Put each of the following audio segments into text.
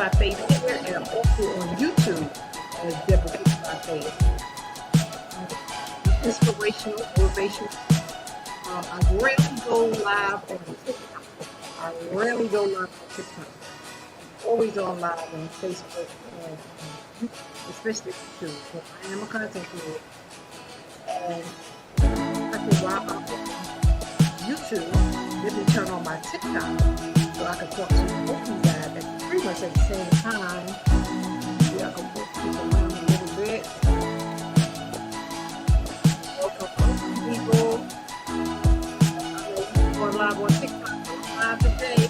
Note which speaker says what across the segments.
Speaker 1: by Faith here, and I'm also on YouTube as Deborah Pitch by Faith. Inspirational, motivational. I rarely go live on TikTok. I rarely go live on TikTok. Always on live on Facebook and especially YouTube. So I am a content creator. And I said, while I'm on YouTube, let me turn on my TikTok so I can talk to both of you guys at pretty much at the same time. Maybe I can work people around a little bit. Welcome people. I'm going live on TikTok. I'm live today.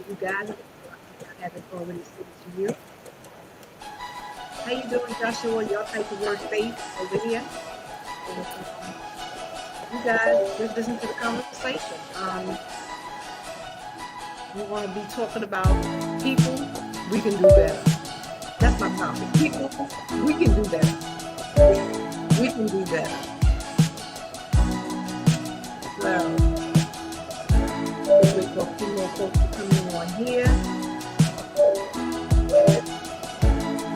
Speaker 1: You guys, I haven't already said to you. How you doing, Joshua? Y'all type the word faith over here. You guys, just listen to the conversation. We want to be talking about people. We can do better. That's my topic. People, we can do better. We can do better. So, we'll wait for a few more folks to come in on here.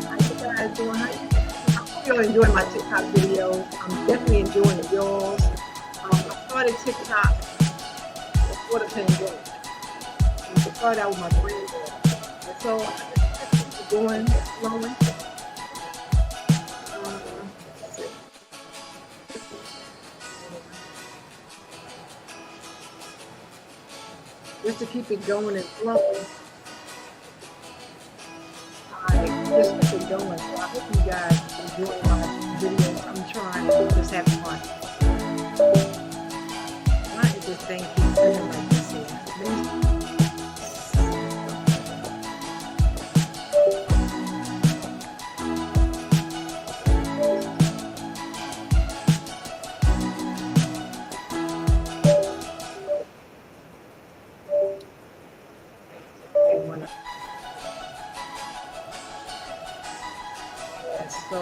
Speaker 1: How you guys doing? I hope you're enjoying my TikTok videos. I'm definitely enjoying yours. I started TikTok before the pandemic. I started out with my granddaughter. And so I just kept going, flowing. Just to keep it going and flowing. I just keep it going. So I hope you guys enjoy my videos. I'm trying to just have fun. Why is this thing keep spinning like this here? So,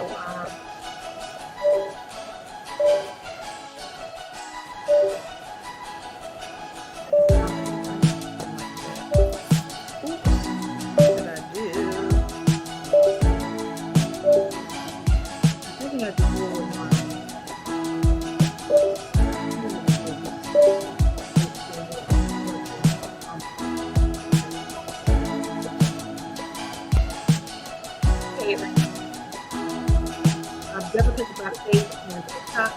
Speaker 1: I've never think about faith on TikTok.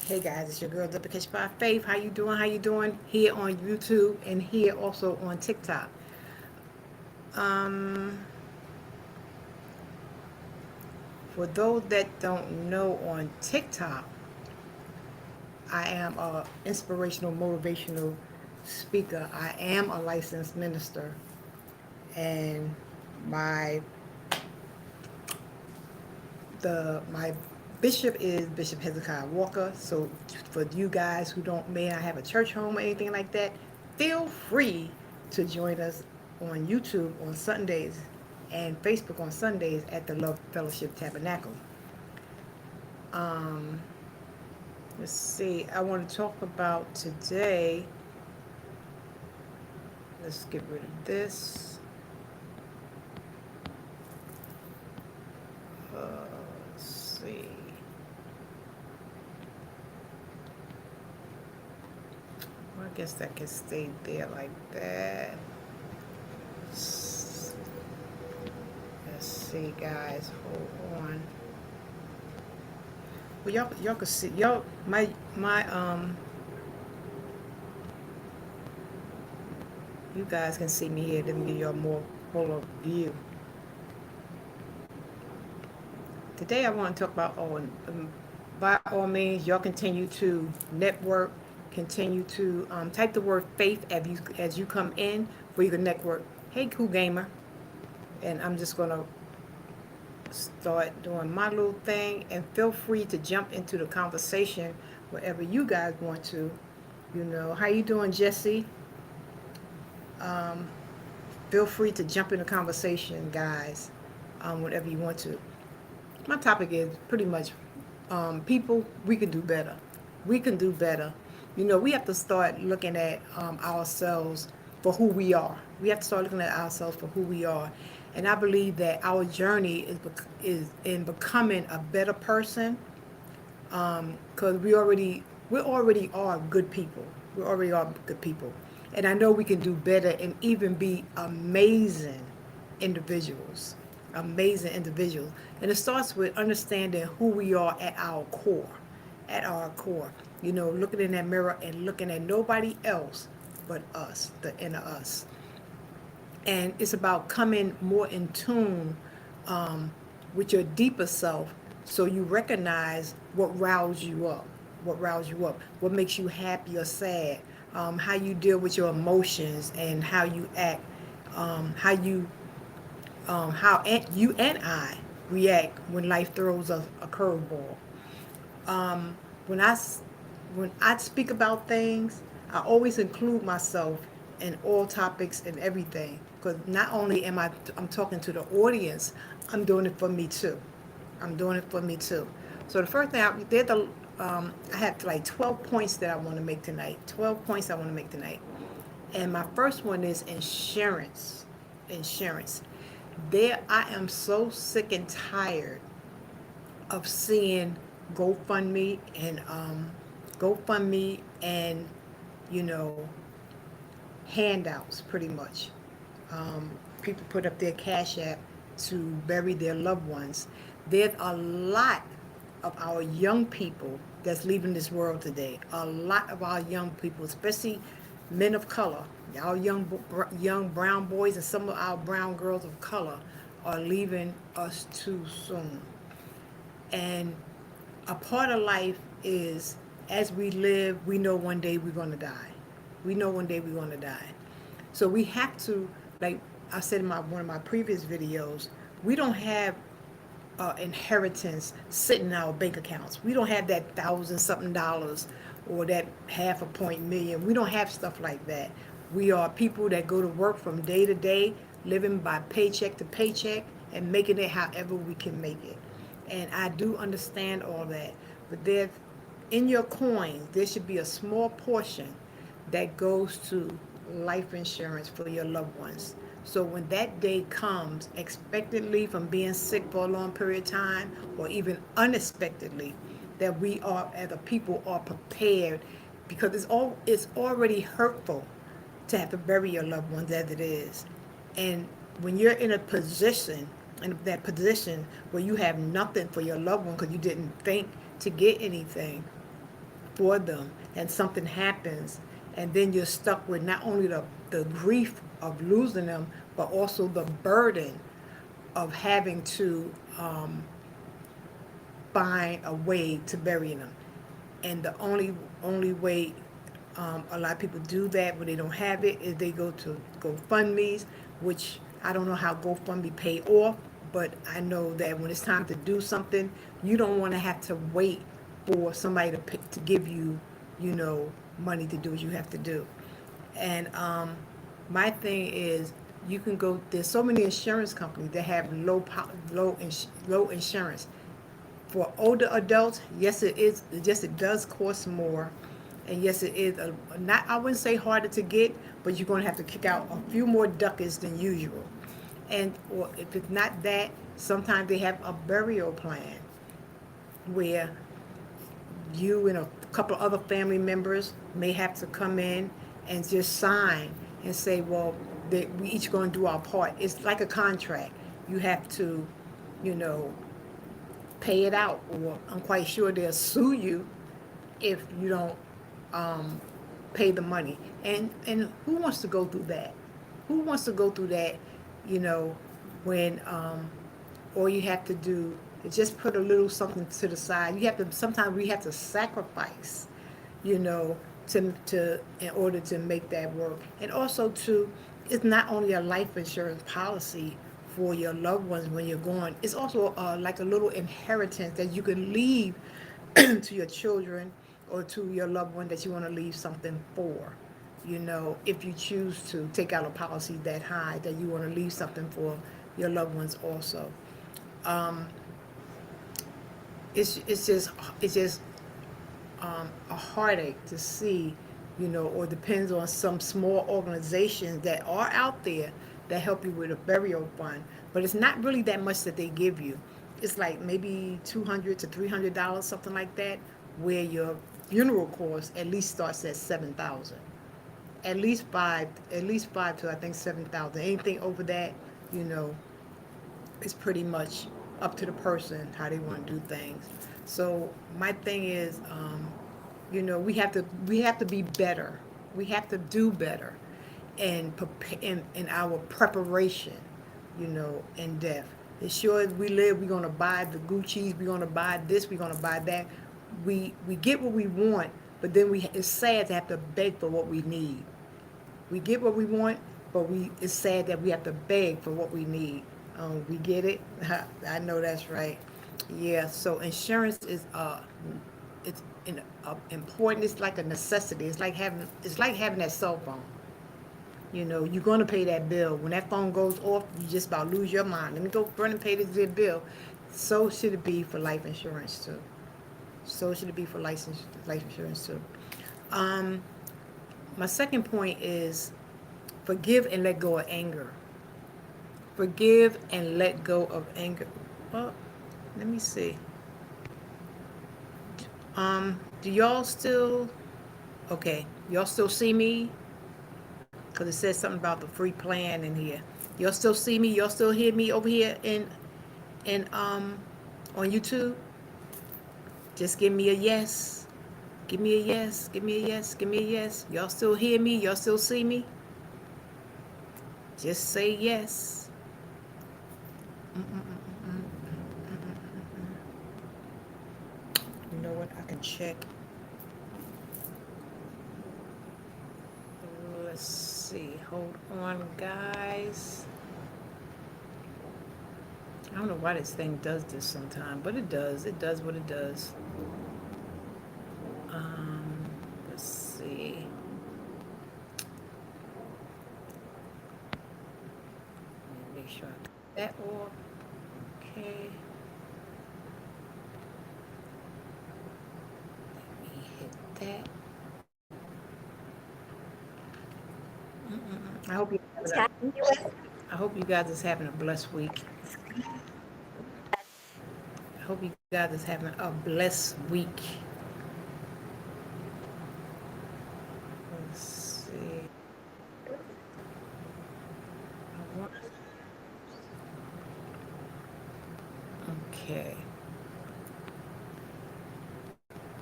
Speaker 1: Hey guys, it's your girl Deborah Pitch by Faith. How you doing? How you doing? Here on YouTube and here also on TikTok. For those that don't know, on TikTok, I am an inspirational, motivational speaker. I am a licensed minister, and my bishop is Bishop Hezekiah Walker. So for you guys who may not have a church home or anything like that, feel free to join us on YouTube on Sundays and Facebook on Sundays at the Love Fellowship Tabernacle. Let's see, I want to talk about today. Let's get rid of this. Let's see. Well, I guess that can stay there like that. Let's see, guys. Hold on. Well, y'all can see my you guys can see me here. Let me give y'all more fuller view. Today I want to talk about by all means, y'all continue to network, continue to type the word faith as you come in for your network. Hey, cool gamer, and I'm just gonna start doing my little thing, and feel free to jump into the conversation wherever you guys want to. How you doing, Jesse? Feel free to jump in the conversation, guys, whenever you want to. My topic is pretty much people, we can do better. We can do better. You know, we have to start looking at ourselves for who we are. We have to start looking at ourselves for who we are. And I believe that our journey is in becoming a better person, because we already are good people. We already are good people, and I know we can do better and even be individuals, amazing individuals. And it starts with understanding who we are at our core, at our core. You know, looking in that mirror and looking at nobody else but us, the inner us. And it's about coming more in tune with your deeper self, so you recognize what riles you up, what makes you happy or sad, how you deal with your emotions and how you act, how you and I react when life throws a curveball. um, when I when I speak about things, I always include myself in all topics and everything, because not only I'm talking to the audience, I'm doing it for me too. I'm doing it for me too. So the first thing I have like 12 points that I want to make tonight. 12 points I want to make tonight. And my first one is insurance. Insurance. I am so sick and tired of seeing GoFundMe and GoFundMe and you know handouts, pretty much. People put up their cash app to bury their loved ones. There's a lot of our young people that's leaving this world today. A lot of our young people, especially men of color, our young brown boys and some of our brown girls of color, are leaving us too soon. And a part of life is, as we live, we know one day we're going to die. We know one day we're going to die. So we have to, like I said in one of my previous videos, we don't have inheritance sitting in our bank accounts. We don't have that thousand something dollars or that half a point million. We don't have stuff like that. We are people that go to work from day to day, living by paycheck to paycheck and making it however we can make it. And I do understand all that. But in your coins, there should be a small portion that goes to life insurance for your loved ones. So when that day comes, expectedly from being sick for a long period of time, or even unexpectedly, that we are, as a people, are prepared, because it's already hurtful to have to bury your loved ones as it is. And when you're in that position where you have nothing for your loved one because you didn't think to get anything for them, and something happens, and then you're stuck with not only the grief of losing them, but also the burden of having to find a way to bury them. And the only way a lot of people do that when they don't have it is they go to GoFundMe's, which I don't know how GoFundMe pay off, but I know that when it's time to do something, you don't want to have to wait for somebody to give you, money to do what you have to do. And my thing is, you can go. There's so many insurance companies that have low insurance for older adults. Yes, it is. Yes, it does cost more, and yes, it is not. I wouldn't say harder to get, but you're going to have to kick out a few more ducats than usual. And or if it's not that, sometimes they have a burial plan where you and a couple of other family members may have to come in and just sign and say, well, we each going to do our part. It's like a contract. You have to, you know, pay it out, or I'm quite sure they'll sue you if you don't pay the money. And who wants to go through that? Who wants to go through that? You know, when all you have to do is just put a little something to the side. You have to. Sometimes we have to sacrifice, you know, to in order to make that work. And also to, it's not only a life insurance policy for your loved ones when you're gone. It's also like a little inheritance that you can leave to your children or to your loved one that you want to leave something for. if you choose to take out a policy that high, that you want to leave something for your loved ones also. Um, it's just a heartache to see, or depends on some small organizations that are out there that help you with a burial fund, but it's not really that much that they give you. It's like maybe $200 to $300, something like that, where your funeral cost at least starts at 7,000. At least five to I think 7,000. Anything over that, you know, it's pretty much up to the person how they want to do things. So my thing is, we have to be better. We have to do better, and in our preparation, in death. As sure as we live, we're gonna buy the Gucci's, we're gonna buy this, we're gonna buy that. We get what we want, but then it's sad to have to beg for what we need. We get what we want, but it's sad that we have to beg for what we need. We get it. I know that's right. Yeah. So insurance is it's important. It's like a necessity. It's like having that cell phone. You're gonna pay that bill. When that phone goes off, you just about lose your mind. Let me go run and pay this bill. So should it be for life insurance too. So should it be for life insurance too. Um, my second point is forgive and let go of anger. Forgive and let go of anger. Well, let me see. Do y'all still? Okay, y'all still see me? Cause it says something about the free plan in here. Y'all still see me? Y'all still hear me over here in on YouTube? Just give me a yes. Give me a yes. Give me a yes. Give me a yes. Y'all still hear me? Y'all still see me? Just say yes. You know what? I can check. Let's see. Hold on, guys. I don't know why this thing does this sometimes, but it does. It does what it does. Um, let's see. Let me make sure I got that off. Okay. Let me hit that. I hope you. I hope you guys is having a blessed week. I hope you guys is having a blessed week. Let's see. Okay.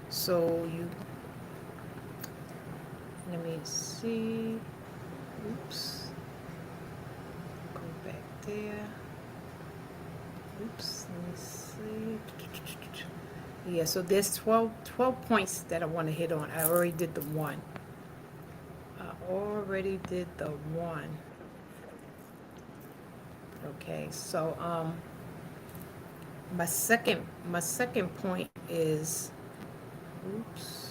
Speaker 1: So let me see. Oops. Go back there. Oops. Let me see. Yeah, so there's 12 points that I want to hit on. I already did the one. Okay, so my second point is, oops.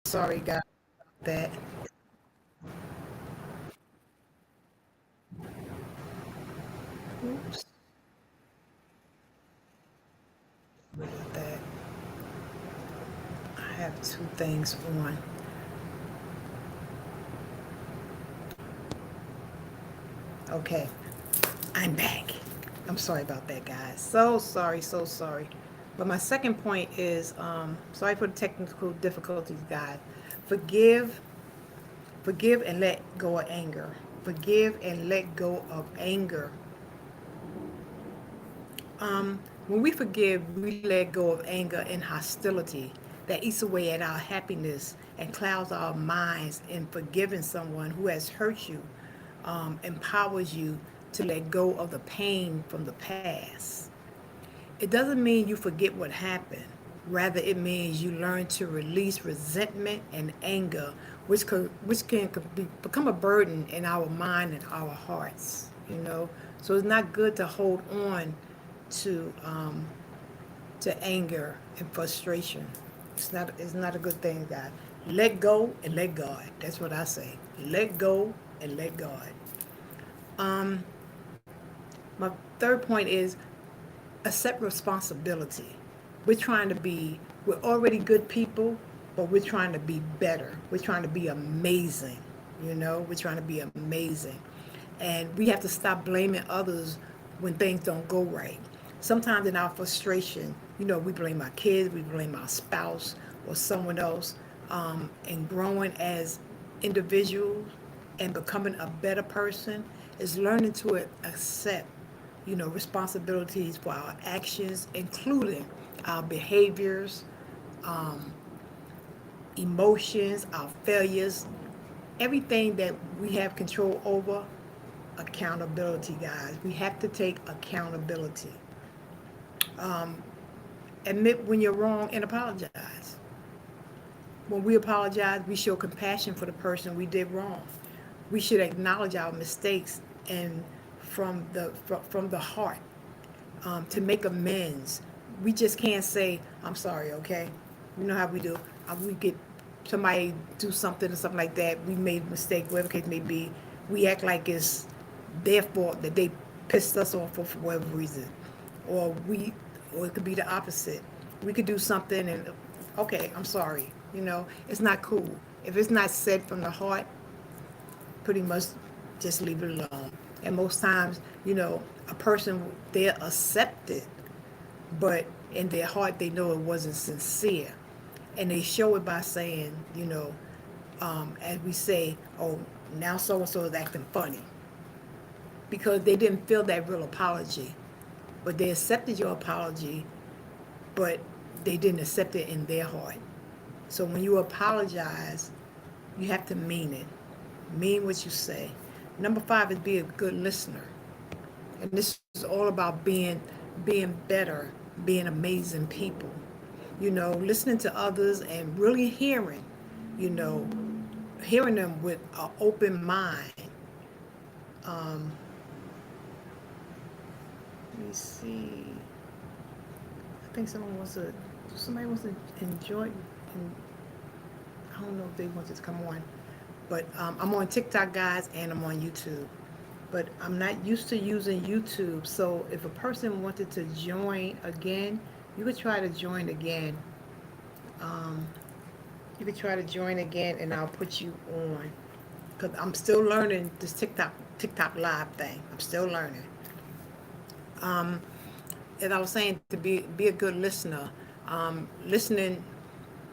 Speaker 1: sorry, guys, that. Oops, that. I have two things on. Okay, I'm back. I'm sorry about that, guys. So sorry, so sorry. But my second point is, sorry for the technical difficulties, guys. Forgive, forgive and let go of anger. Forgive and let go of anger. When we forgive, we let go of anger and hostility that eats away at our happiness and clouds our minds. In forgiving someone who has hurt you, empowers you to let go of the pain from the past. It doesn't mean you forget what happened. Rather, it means you learn to release resentment and anger, become a burden in our mind and our hearts. You know, so it's not good to hold on to anger and frustration. It's not a good thing, guys. Let go and let God. That's what I say. Let go and let God. Um, my third point is accept responsibility. We're trying to be, we're already good people, but we're trying to be better. We're trying to be amazing. You know, we're trying to be amazing. And we have to stop blaming others when things don't go right. Sometimes in our frustration, you know, we blame our kids, we blame our spouse or someone else. And growing as individuals and becoming a better person is learning to accept, you know, responsibilities for our actions, including our behaviors, um, emotions, our failures, everything that we have control over. Accountability, guys. We have to take accountability. Um, Admit when you're wrong and apologize. When we apologize, we show compassion for the person we did wrong. We should acknowledge our mistakes and from the heart, to make amends. We just can't say, I'm sorry, okay? You know how we do. We get somebody do something or something like that. We made a mistake, whatever the case may be. We act like it's their fault that they pissed us off for whatever reason. Or or it could be the opposite. We could do something and, okay, I'm sorry. You know, it's not cool. If it's not said from the heart, pretty much just leave it alone. And most times, you know, a person, they're accepted, but in their heart, they know it wasn't sincere. And they show it by saying, you know, as we say, oh, now so and so is acting funny. Because they didn't feel that real apology. But they accepted your apology, but they didn't accept it in their heart. So when you apologize, you have to mean it. Mean what you say. Number 5 is be a good listener. And this is all about being better, being amazing people. You know, listening to others and really hearing, you know, hearing them with an open mind. Um, Let me see. I think somebody wants to enjoy. And I don't know if they want to come on, but I'm on TikTok, guys, and I'm on YouTube. But I'm not used to using YouTube, so if a person wanted to join again, you could try to join again. Um, you could try to join again, and I'll put you on. Cause I'm still learning this TikTok live thing. I'm still learning. Um, as I was saying, to be a good listener, listening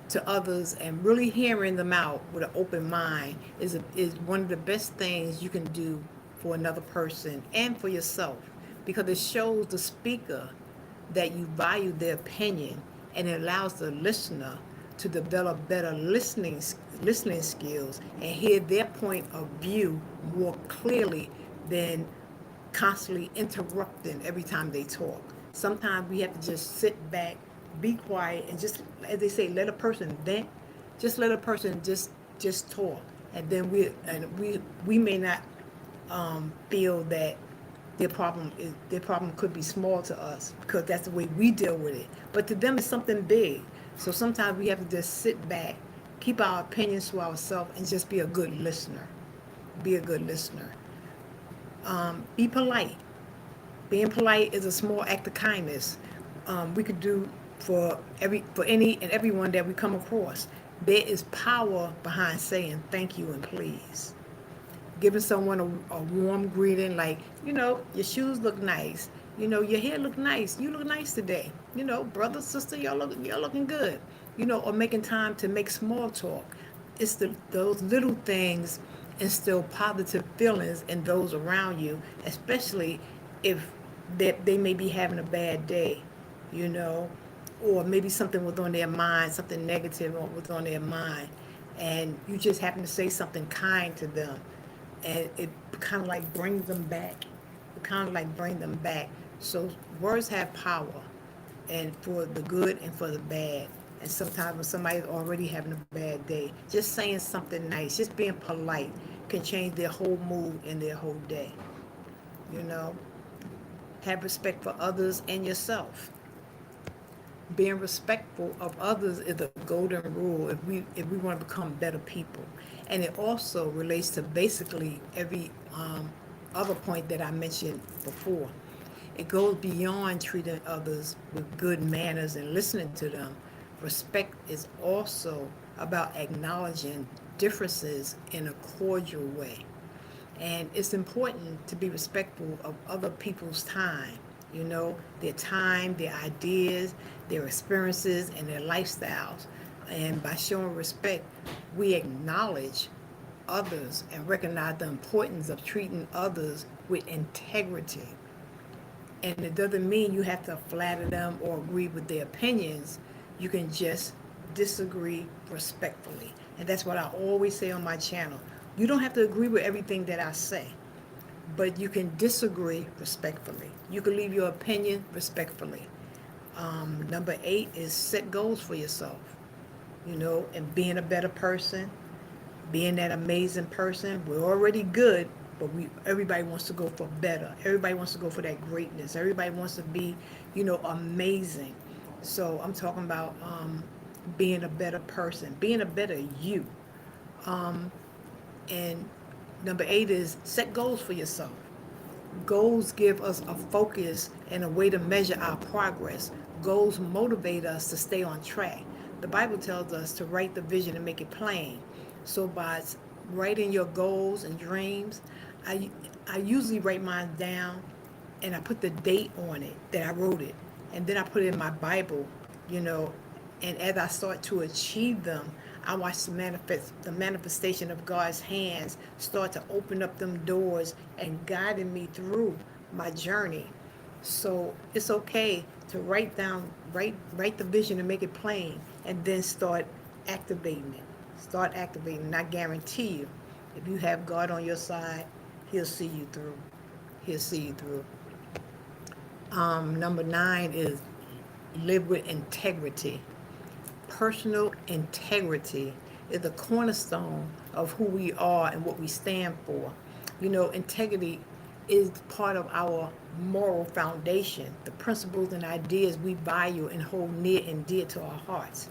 Speaker 1: to others and really hearing them out with an open mind is one of the best things you can do for another person and for yourself, because it shows the speaker that you value their opinion, and it allows the listener to develop better listening skills and hear their point of view more clearly than constantly interrupting every time they talk. Sometimes we have to just sit back, be quiet, and just, as they say, let a person vent. Just let a person just talk, and then we may not feel that their problem could be small to us because that's the way we deal with it. But to them, it's something big. So sometimes we have to just sit back keep our opinions to ourselves and just be a good listener. Be a good listener. Be polite. Being polite is a small act of kindness we could do for any and everyone that we come across. There is power behind saying thank you and please. Giving someone a warm greeting, like, your shoes look nice, your hair look nice, you look nice today, brother, sister, y'all looking good, or making time to make small talk. It's those little things instill positive feelings in those around you, especially if they may be having a bad day, you know, or maybe something was on their mind, something negative was on their mind, and you just happen to say something kind to them, and it kind of like brings them back. It kind of like bring them back. So words have power, and for the good and for the bad. And sometimes when somebody's already having a bad day, just saying something nice, just being polite, can change their whole mood and their whole day. You know, have respect for others and yourself. Being respectful of others is a golden rule if we want to become better people, and it also relates to basically every other point that I mentioned before. It goes beyond treating others with good manners and listening to them. Respect is also about acknowledging differences in a cordial way. And it's important to be respectful of other people's time, their time, their ideas, their experiences, and their lifestyles. And by showing respect, we acknowledge others and recognize the importance of treating others with integrity. And it doesn't mean you have to flatter them or agree with their opinions. You can just disagree respectfully. And that's what I always say on my channel. You don't have to agree with everything that I say, but you can disagree respectfully. You can leave your opinion respectfully. Number 8 is set goals for yourself, and being a better person, being that amazing person. We're already good, but everybody wants to go for better. Everybody wants to go for that greatness. Everybody wants to be, amazing. So I'm talking about being a better person, being a better you. And number 8 is set goals for yourself. Goals give us a focus and a way to measure our progress. Goals motivate us to stay on track. The Bible tells us to write the vision and make it plain. So by writing your goals and dreams, I, I usually write mine down and I put the date on it that I wrote it. And then I put it in my Bible, you know, and as I start to achieve them, I watch the manifestation of God's hands start to open up them doors and guiding me through my journey. So it's okay to write the vision and make it plain, and then start activating it. Start activating. And I guarantee you, if you have God on your side, He'll see you through. He'll see you through. Number 9 is live with integrity. Personal integrity is the cornerstone of who we are and what we stand for. You know, integrity is part of our moral foundation, the principles and ideas we value and hold near and dear to our hearts.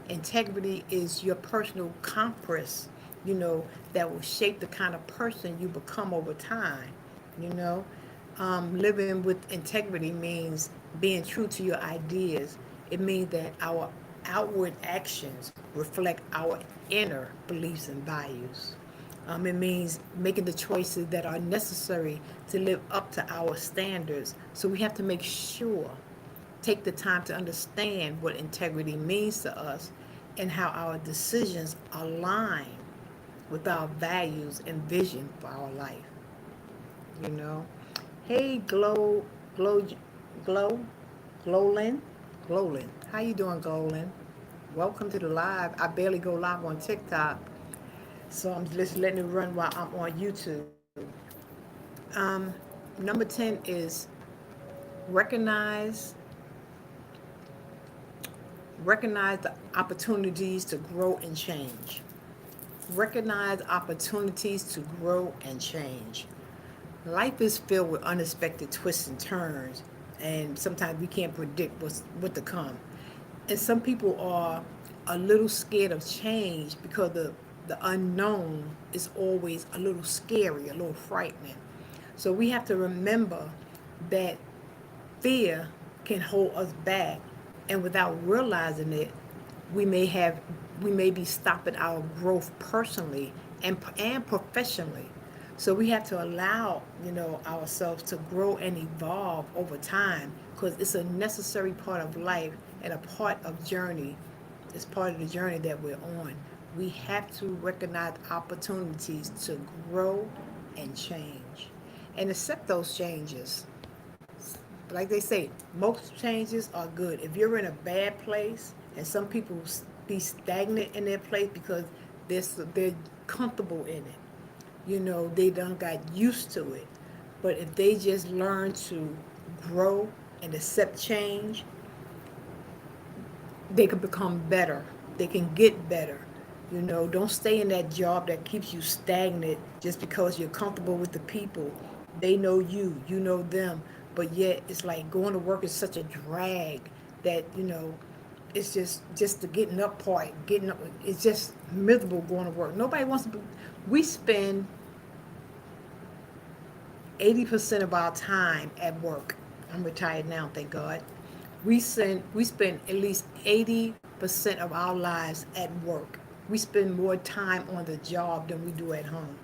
Speaker 1: Integrity is your personal compass, that will shape the kind of person you become over time. You know, living with integrity means being true to your ideas. It means that our outward actions reflect our inner beliefs and values. It means making the choices that are necessary to live up to our standards. So we have to make sure, take the time to understand what integrity means to us and how our decisions align with our values and vision for our life. You know, hey, glow, glow, Glowlin, Glowlin. How you doing, Glowlin? Welcome to the live. I barely go live on TikTok, so I'm just letting it run while I'm on YouTube. Number 10 is recognize recognize the opportunities to grow and change. Recognize opportunities to grow and change. Life is filled with unexpected twists and turns, and sometimes we can't predict what to come. And some people are a little scared of change because the unknown is always a little scary, a little frightening. So we have to remember that fear can hold us back, and without realizing it, we may have we may be stopping our growth personally and professionally. So we have to allow, ourselves to grow and evolve over time, because it's a necessary part of life and a part of journey. It's part of the journey that we're on. We have to recognize opportunities to grow and change and accept those changes. Like they say, most changes are good. If you're in a bad place, and some people be stagnant in their place because they're comfortable in it. They done got used to it. But if they just learn to grow and accept change, they can become better. They can get better. Don't stay in that job that keeps you stagnant just because you're comfortable with the people. They know you, you know them, but yet it's like going to work is such a drag that, it's just the getting up part. Getting up, it's just miserable going to work. Nobody wants to be. We spend 80% of our time at work. I'm retired now, thank God. We spend at least 80% of our lives at work. We spend more time on the job than we do at home.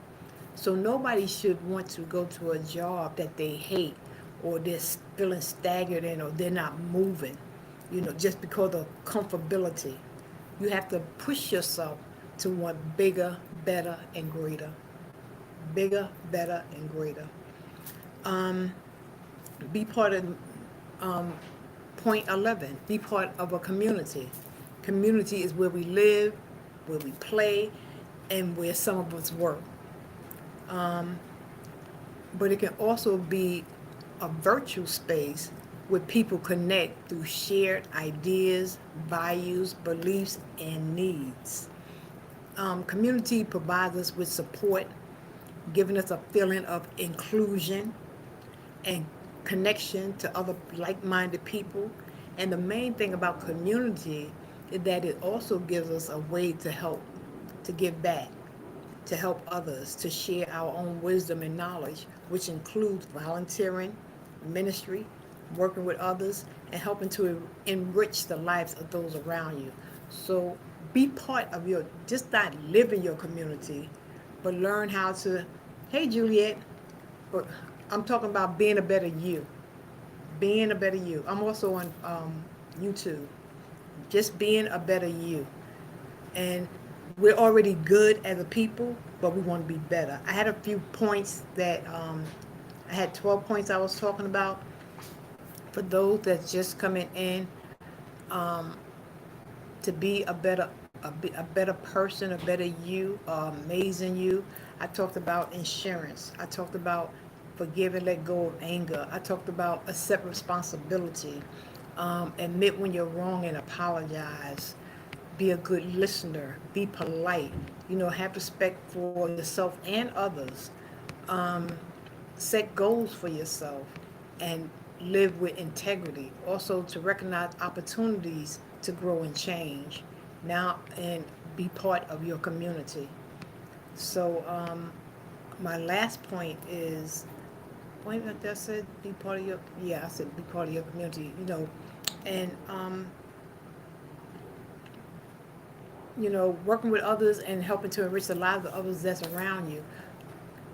Speaker 1: So nobody should want to go to a job that they hate, or they're feeling stagnant in, or they're not moving, just because of comfortability. You have to push yourself to want bigger, better, and greater. Bigger, better, and greater. Um, be part of um, point 11. Be part of a community. Community is where we live, where we play, and where some of us work. Um, but it can also be a virtual space where people connect through shared ideas, values, beliefs, and needs. Community provides us with support, giving us a feeling of inclusion and connection to other like-minded people. And the main thing about community is that it also gives us a way to help, to give back, to help others, to share our own wisdom and knowledge, which includes volunteering, ministry, working with others, and helping to enrich the lives of those around you. So be part of just not live in your community, but learn how to, hey Juliet, but I'm talking about being a better you. Being a better you. I'm also on YouTube. Just being a better you. And we're already good as a people, but we want to be better. I had a few points that I had 12 points I was talking about. For those that's just coming in, um, to be a better person, a better you, amazing you. I talked about insurance. I talked about forgive and let go of anger. I talked about accept responsibility, admit when you're wrong and apologize. Be a good listener. Be polite. Have respect for yourself and others. Um, Set goals for yourself and live with integrity. Also, to recognize opportunities to grow and change now and be part of your community. So, my last point is, point that I said, be part of your, yeah, I said be part of your community, and, working with others and helping to enrich the lives of others that's around you.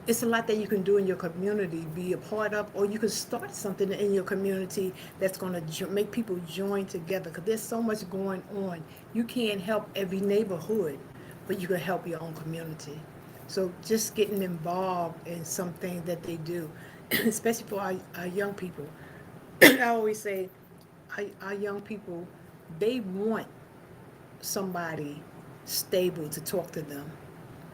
Speaker 1: It's a lot that you can do in your community, be a part of, or you can start something in your community that's going to make people join together, because there's so much going on. You can't help every neighborhood, but you can help your own community. So just getting involved in something that they do, especially for our young people. I always say our young people, they want somebody stable to talk to them.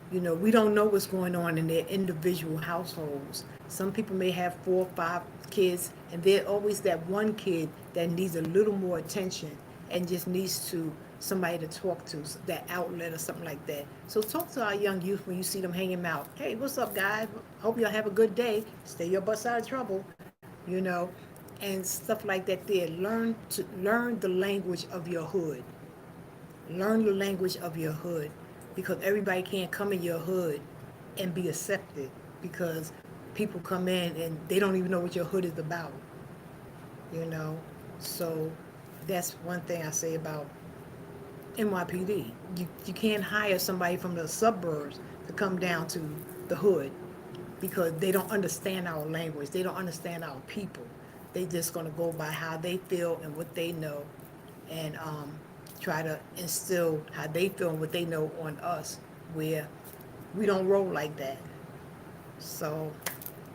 Speaker 1: We don't know what's going on in their individual households. Some people may have 4 or 5 kids, and there's always that one kid that needs a little more attention and just needs to somebody to talk to, that outlet or something like that. So talk to our young youth when you see them hanging out. Hey, what's up, guys? Hope y'all have a good day. Stay your butts out of trouble, you know, and stuff like that. There, learn the language of your hood. Learn the language of your hood, because everybody can't come in your hood and be accepted, because people come in and they don't even know what your hood is about, you know. So that's one thing I say about NYPD. You can't hire somebody from the suburbs to come down to the hood, because they don't understand our language. They don't understand our people. They just gonna go by how they feel and what they know, and try to instill how they feel and what they know on us, where we don't roll like that. So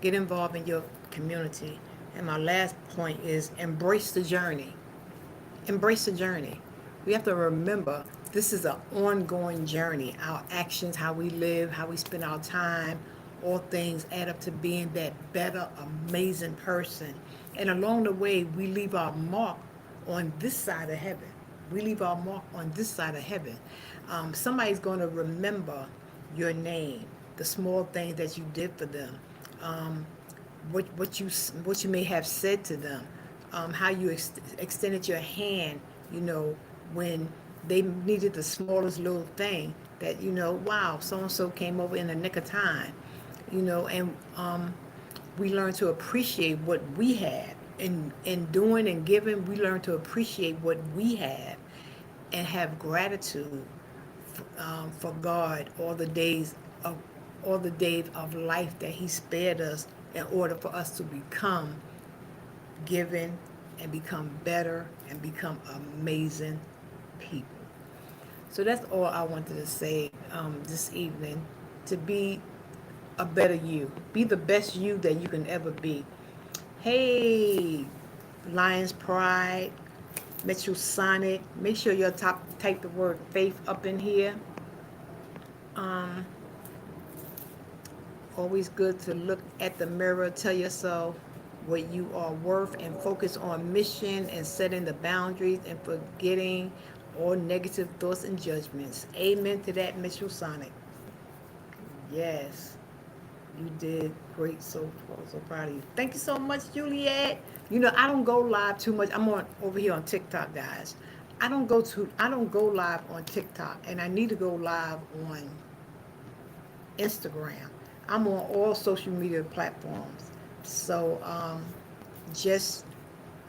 Speaker 1: get involved in your community. And my last point is embrace the journey. Embrace the journey. We have to remember this is an ongoing journey. Our actions, how we live, how we spend our time, all things add up to being that better, amazing person. And along the way, we leave our mark on this side of heaven. We leave our mark on this side of heaven. Somebody's going to remember your name, the small things that you did for them, um, what you may have said to them, how you extended your hand, you know, when they needed the smallest little thing, that, you know, wow, so and so came over in the nick of time, you know. And we learn to appreciate what we have. In doing and giving, we learn to appreciate what we have and have gratitude for God of all the days of life that He spared us, in order for us to become given and become better and become amazing people. So that's all I wanted to say this evening. To be a better you, be the best you that you can ever be. Hey, Lions Pride, Metro Sonic, make sure you type the word faith up in here. Um, Always good to look at the mirror, tell yourself what you are worth, and focus on mission and setting the boundaries and forgetting all negative thoughts and judgments. Amen to that, Mitchell Sonic. Yes, you did great so far. So proud of you. Thank you so much, Juliet. You know, I don't go live too much. I'm on over here on TikTok, guys. I don't go live on TikTok, and I need to go live on Instagram. I'm on all social media platforms. So just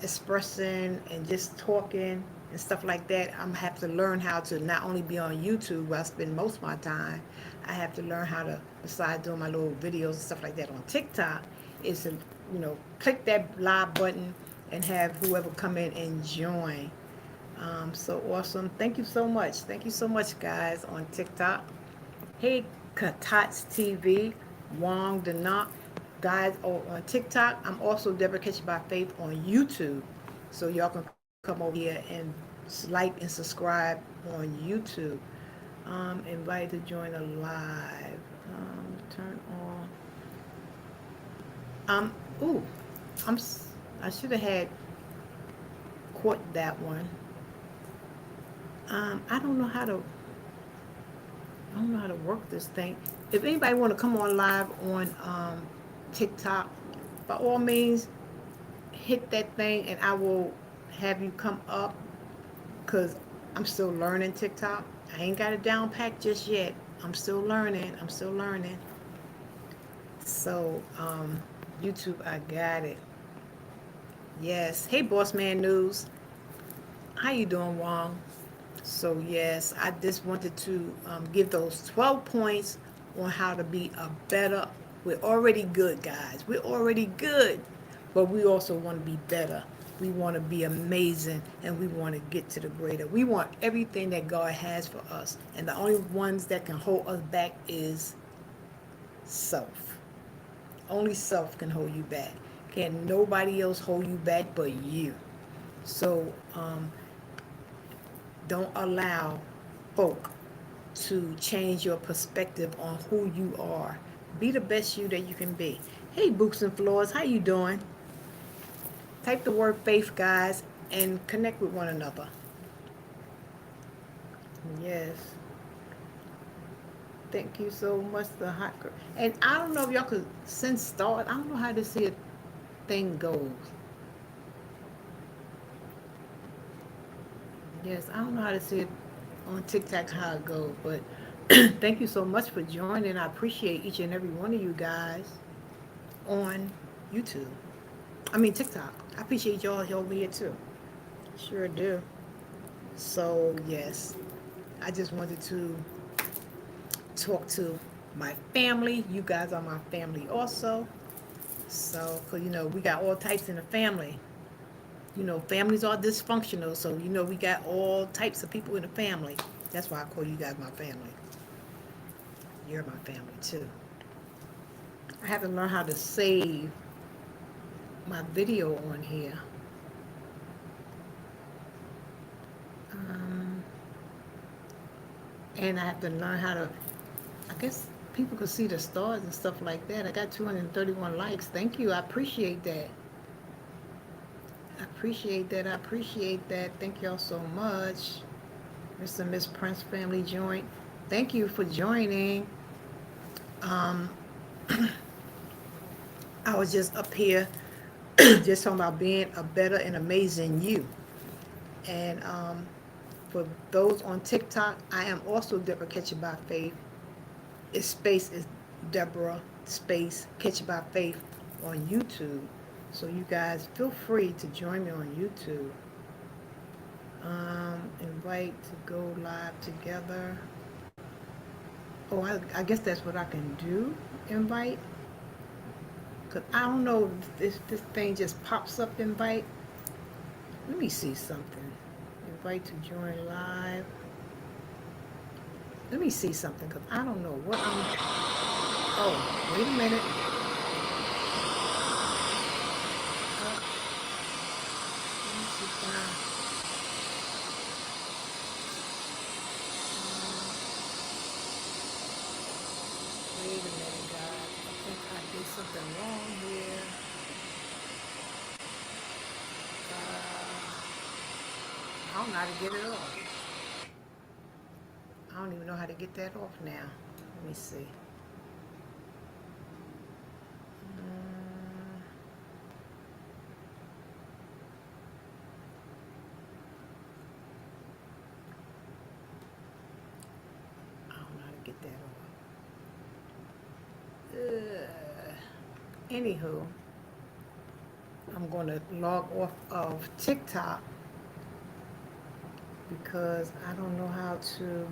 Speaker 1: expressing and just talking and stuff like that, I'm have to learn how to not only be on YouTube, where I spend most of my time. I have to learn how to, besides doing my little videos and stuff like that on TikTok, is to, you know, click that live button and have whoever come in and join. So awesome. Thank you so much. Thank you so much, guys, on TikTok. Hey, Katats TV, Wong Danak. Guys, on TikTok, I'm also Deborah Kitchen by Faith on YouTube. So y'all can come over here and like and subscribe on YouTube. Invited to join a live. Turn on. Ooh, I'm. I should have had caught that one. I don't know how to. I don't know how to work this thing. If anybody want to come on live on TikTok, by all means, hit that thing and I will have you come up, because I'm still learning TikTok. I ain't got it down packed just yet. I'm still learning. I'm still learning. So, YouTube, I got it. Yes. Hey, Boss Man News. How you doing, Wong? So yes, I just wanted to give those 12 points on how to be a better. We're already good, guys. We're already good, but we also want to be better. We want to be amazing, and we want to get to the greater. We want everything that God has for us, and the only ones that can hold us back is self. Only self can hold you back. Can nobody else hold you back but you. So don't allow folk to change your perspective on who you are. Be the best you that you can be. Hey, Books and Floors, how you doing? Type the word faith, guys, and connect with one another. Yes. Thank you so much, the hot girl. And I don't know if y'all could send stars. I don't know how to see a thing goes. Yes, I don't know how to see it. on TikTok how it goes. But thank you so much for joining. I appreciate each and every one of you guys on YouTube. I mean TikTok. I appreciate y'all over here too. Sure do. So yes, I just wanted to talk to my family. You guys are my family also. So, cause we got all types in the family. Families are dysfunctional, so we got all types of people in the family. That's why I call you guys my family. You're my family too. I have to learn how to save my video on here. Um, and I have to learn how to, I guess people could see the stars and stuff like that. I got 231 likes. Thank you. I appreciate that. I appreciate that. I appreciate that. Thank y'all so much. Mr. and Miss Prince Family Joint. Thank you for joining. Um, I was just up here just talking about being a better and amazing you. And for those on TikTok, I am also Deborah Catcher by Faith. Its space is Deborah space Catcher by Faith on YouTube. So you guys feel free to join me on YouTube. Invite to go live together. Oh, I guess that's what I can do. Invite. Because I don't know if this thing just pops up invite. Let me see something. Invite to join live. Let me see something because I don't know what I'm. Oh, wait a minute. Let me see if wait a minute, guys. I think I did something wrong here. I don't know how to get it off. I don't even know how to get that off now. Let me see. I don't know how to get that off. Anywho, I'm going to log off of TikTok because I don't know how to.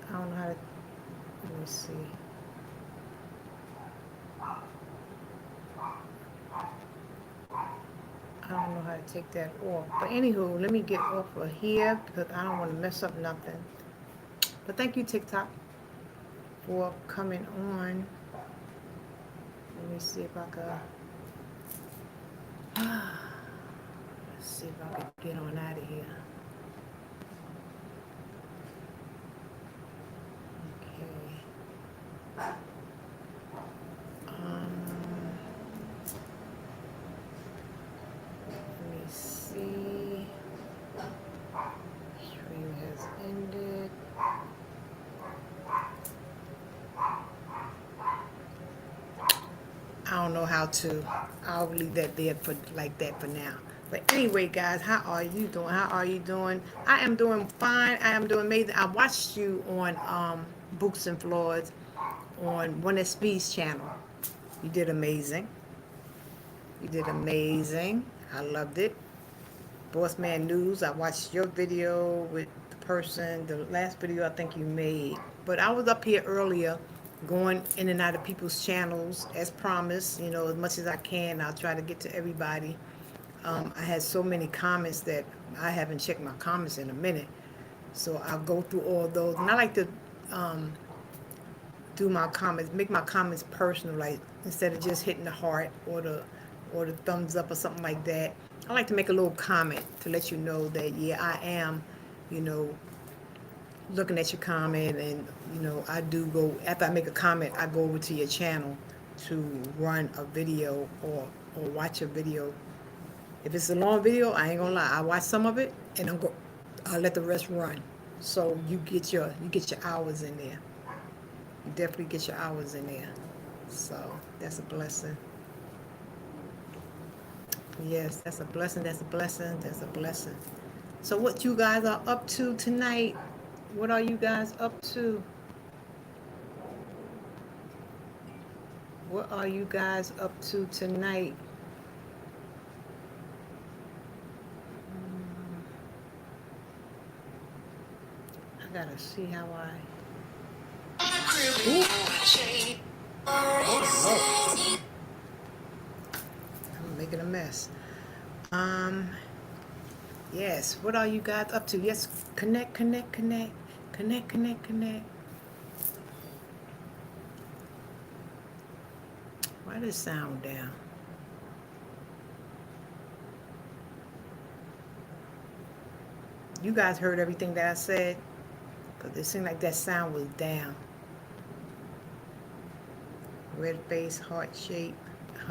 Speaker 1: I don't know how to. Let me see. I don't know how to take that off. But anywho, let me get off of here because I don't want to mess up nothing. But thank you, TikTok, for coming on. Let me see if I can. Let's see if I can get on out of here. Okay. Let me see. Stream has ended. I don't know how to. I'll leave that there for like that for now. But anyway, guys, how are you doing? How are you doing? I am doing fine. I am doing amazing. I watched you on Books and Floors on One SB's channel. You did amazing. You did amazing. I loved it. Boss Man News. I watched your video with the person, the last video I think you made. But I was up here earlier going in and out of people's channels as promised, as much as I can. I'll try to get to everybody. I had so many comments that I haven't checked my comments in a minute. So I'll go through all those. And I like to do my comments, make my comments personal, like instead of just hitting the heart or the thumbs up or something like that. I like to make a little comment to let you know that, yeah, I am, looking at your comment, and, I do go, after I make a comment, I go over to your channel to run a video or watch a video. If it's a long video, I ain't gonna lie, I watch some of it and I'll let the rest run. So you get your hours in there. You definitely get your hours in there. So that's a blessing. Yes, that's a blessing. That's a blessing. That's a blessing. So what you guys are up to tonight? What are you guys up to? What are you guys up to tonight? I gotta see how I. Ooh. Oh, Lord. I'm making a mess. Um, yes. What are you guys up to? Yes, connect, connect, connect, connect, connect, connect. Why does sound down? You guys heard everything that I said? Because it seemed like that sound was down. Red face, heart shape.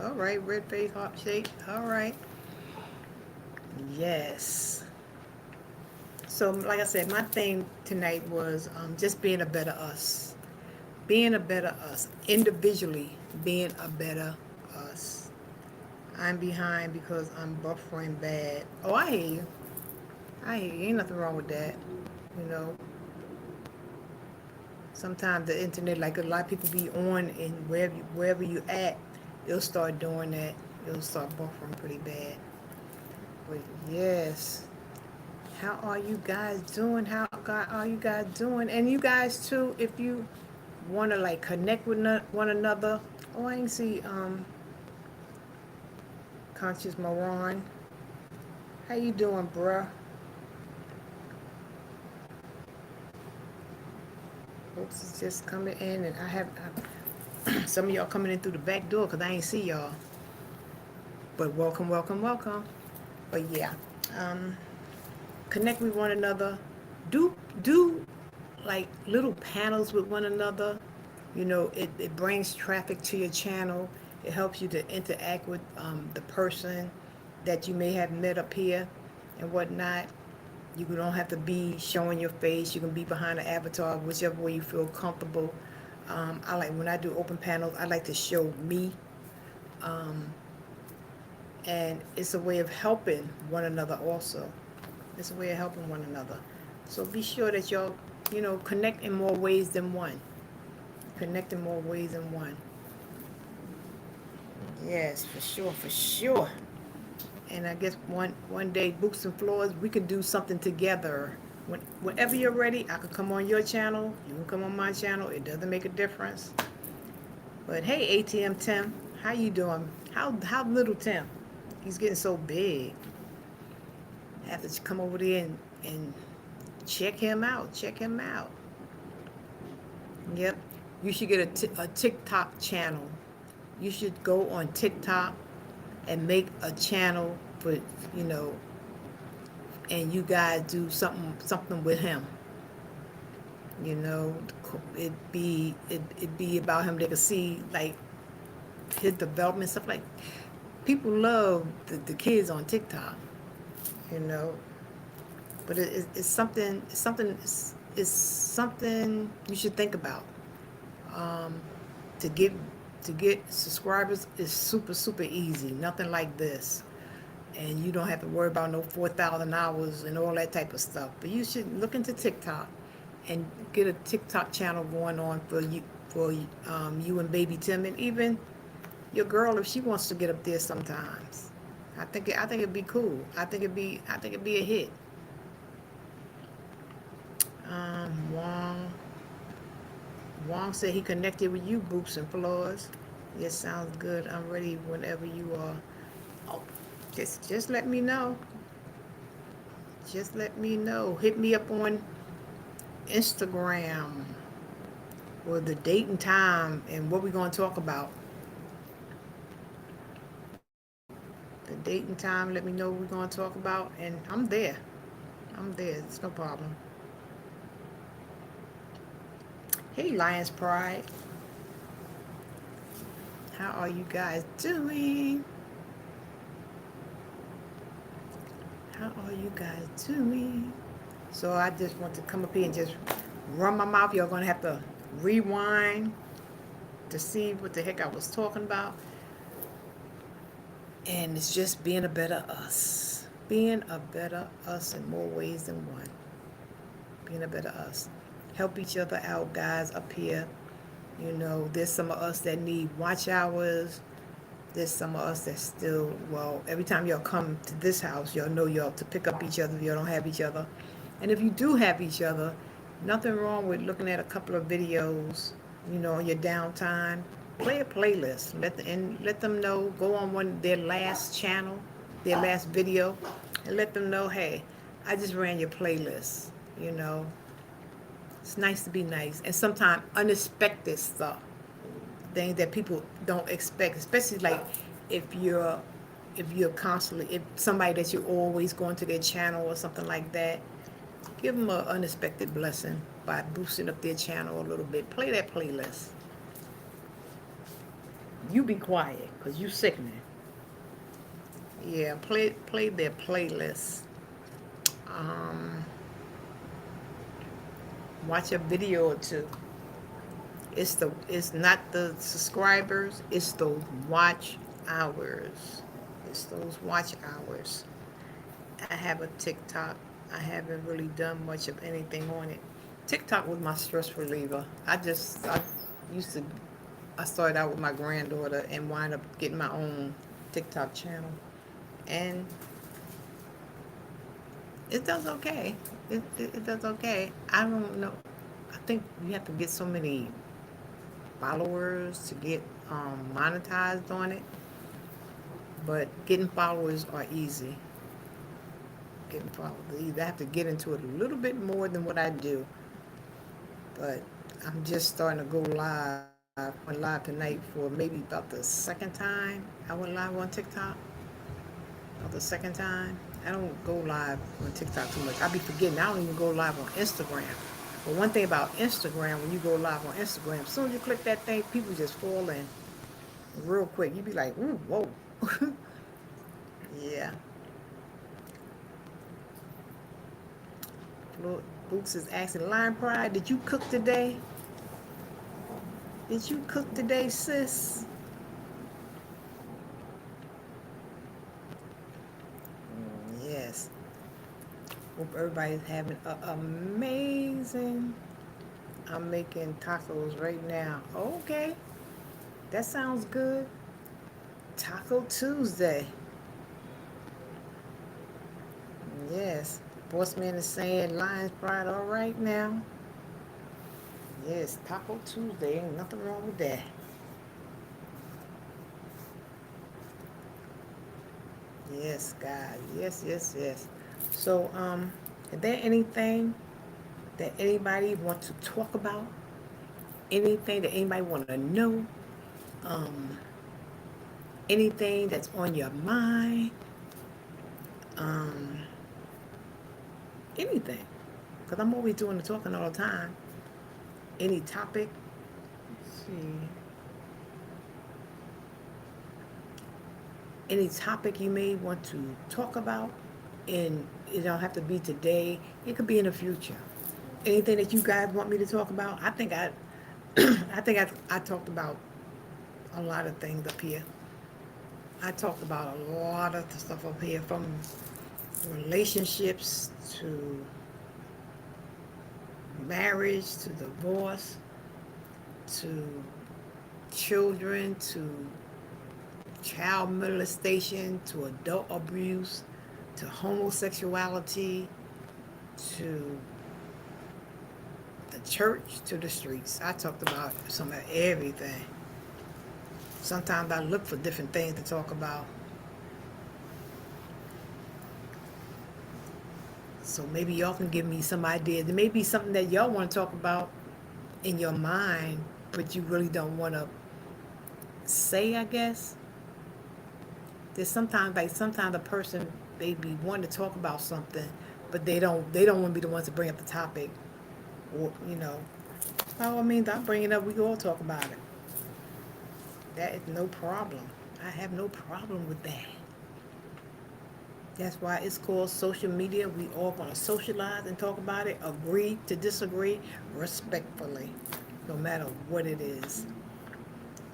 Speaker 1: All right, red face, heart shape. All right. Yes. So, like I said, my theme tonight was just being a better us. Being a better us. Individually, being a better us. I'm behind because I'm buffering bad. Oh, I hear you. I hear you. Ain't nothing wrong with that. You know, sometimes the internet, like a lot of people be on, and wherever you at, they'll start doing that. It'll start buffering pretty bad. But yes, how are you guys doing? How are you guys doing? And you guys too, if you want to like connect with one another. Oh, I didn't see Conscious Moran. How you doing, bruh? Folks is just coming in, and I have some of y'all coming in through the back door because I ain't see y'all. But welcome, welcome, welcome. But yeah, um, connect with one another. Do like little panels with one another. You know, it brings traffic to your channel. It helps you to interact with the person that you may have met up here and whatnot. You don't have to be showing your face. You can be behind an avatar, whichever way you feel comfortable. I like when I do open panels, I like to show me. Um, and it's a way of helping one another also. It's a way of helping one another. So be sure that y'all, connect in more ways than one. Connect in more ways than one. Yes, for sure, for sure. And I guess one day, Books and Floors, we could do something together. Whenever you're ready, I could come on your channel. You can come on my channel. It doesn't make a difference. But hey, ATM Tim, how you doing? How little Tim? He's getting so big. I have to come over there and check him out. Check him out. Yep. You should get a TikTok channel. You should go on TikTok and make a channel for, you know, and you guys do something with him. You know, it be about him. They could see like his development stuff. Like people love the kids on TikTok. You know, but it's something. It's something you should think about. Um, to get subscribers is super easy. Nothing like this. And you don't have to worry about no 4,000 hours and all that type of stuff. But you should look into TikTok and get a TikTok channel going on for you and Baby Tim, and even your girl if she wants to get up there sometimes. I think it'd be cool. I think it'd be a hit. Wong said he connected with you, Boops and Floors. Yes, sounds good. I'm ready whenever you are. Oh, just let me know. Just let me know. Hit me up on Instagram with the date and time and what we're going to talk about. The date and time, let me know what we're going to talk about, and I'm there. I'm there. It's no problem. Hey, Lions Pride. How are you guys doing? How are you guys doing? So I just want to come up here and just run my mouth. You're going to have to rewind to see what the heck I was talking about. And it's just being a better us. Being a better us in more ways than one. Being a better us. Help each other out, guys, up here. You know, there's some of us that need watch hours. There's some of us that still, well, every time y'all come to this house, y'all know y'all to pick up each other if y'all don't have each other. And if you do have each other, nothing wrong with looking at a couple of videos, you know, on your downtime. Play a playlist. Let them know, go on their last channel, their last video, and let them know, hey, I just ran your playlist, you know. It's nice to be nice. And sometimes unexpected stuff, things that people don't expect, especially like if you're if you're constantly, if somebody that you're always going to their channel or something like that, give them an unexpected blessing by boosting up their channel a little bit. Play that playlist. You be quiet, cause you sickening. Yeah, play their playlist. Um, Watch a video or two. It's not the subscribers, it's those watch hours. It's those watch hours. I have a TikTok. I haven't really done much of anything on it. TikTok was my stress reliever. I used to I started out with my granddaughter and wound up getting my own TikTok channel. And it does okay. It does okay. I don't know. I think you have to get so many followers to get monetized on it. But getting followers are easy. Getting followers. I have to get into it a little bit more than what I do. But I'm just starting to go live. I went live tonight for maybe about the second time. I went live on TikTok. About the second time. I don't go live on TikTok too much. I be forgetting. I don't even go live on Instagram. But one thing about Instagram, when you go live on Instagram, as soon as you click that thing, people just fall in real quick. You be like, ooh, whoa. Yeah. Boots is asking, Lion Pride, did you cook today? Did you cook today, sis? Yes. Hope everybody's having an amazing. I'm making tacos right now. Okay. That sounds good. Taco Tuesday. Yes. Boss man is saying Lion's Pride all right now. Yes, Taco Tuesday. Ain't nothing wrong with that. Yes, God. Yes, yes, yes. So, is there anything that anybody wants to talk about? Anything that anybody want to know? Um, Anything that's on your mind? Um, Anything. Because I'm always doing the talking all the time. Any topic? Let's see. Any topic you may want to talk about, and it don't have to be today. It could be in the future. Anything that you guys want me to talk about? I talked about a lot of things up here. I talked about a lot of the stuff up here, from relationships to marriage to divorce to children to child molestation to adult abuse to homosexuality to the church to the streets. I talked about some of everything. Sometimes I look for different things to talk about. So maybe y'all can give me some ideas. There may be something that y'all want to talk about in your mind, but you really don't want to say, I guess. There's sometimes a person they be wanting to talk about something, but they don't want to be the ones to bring up the topic, or by all means, I'll bring it up. We can all talk about it. That is no problem. I have no problem with that. That's why it's called social media. We all gonna socialize and talk about it, agree to disagree respectfully, no matter what it is.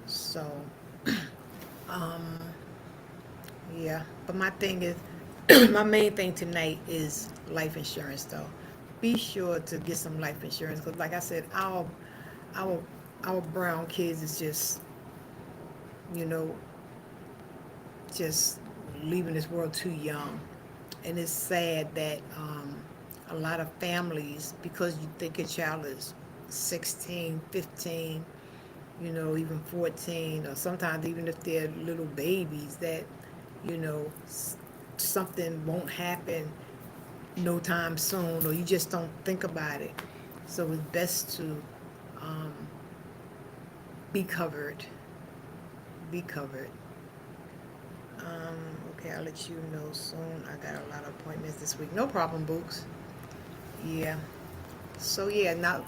Speaker 1: So, um, Yeah, but my thing is, my main thing tonight is life insurance, though. Be sure to get some life insurance because, like I said, our our brown kids is just, you know, just leaving this world too young, and it's sad that a lot of families, because you think a child is 16, 15, even 14, or sometimes even if they're little babies, that you know something won't happen no time soon, or you just don't think about it. So it's best to um, be covered. Be covered. Okay, I'll let you know soon. I got a lot of appointments this week. No problem, Books. Yeah. So yeah, now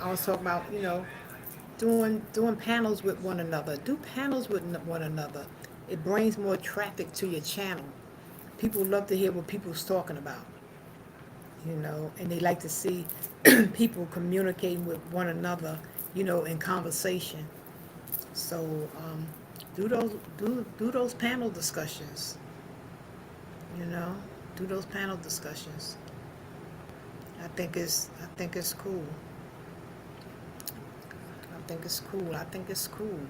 Speaker 1: I was talking about doing panels with one another. Do panels with one another. It brings more traffic to your channel. People love to hear what people's talking about. And they like to see people communicating with one another, in conversation. So do those panel discussions. You know, do those panel discussions. I think it's cool. I think it's cool.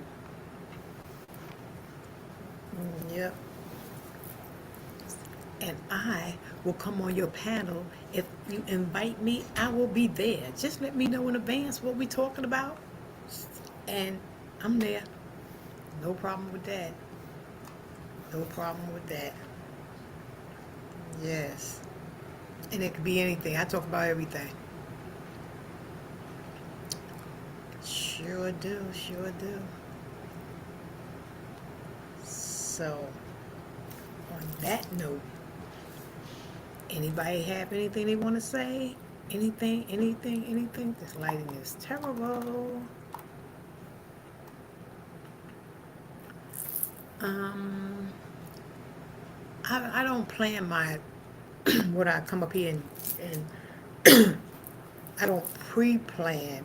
Speaker 1: Yep. And I will come on your panel. If you invite me, I will be there. Just let me know in advance what we're talking about, and I'm there. No problem with that. No problem with that. Yes. And it could be anything. I talk about everything. Sure do, sure do. So, on that note, anybody have anything they want to say? Anything? This lighting is terrible. Um, I don't plan my what I come up here and I don't pre-plan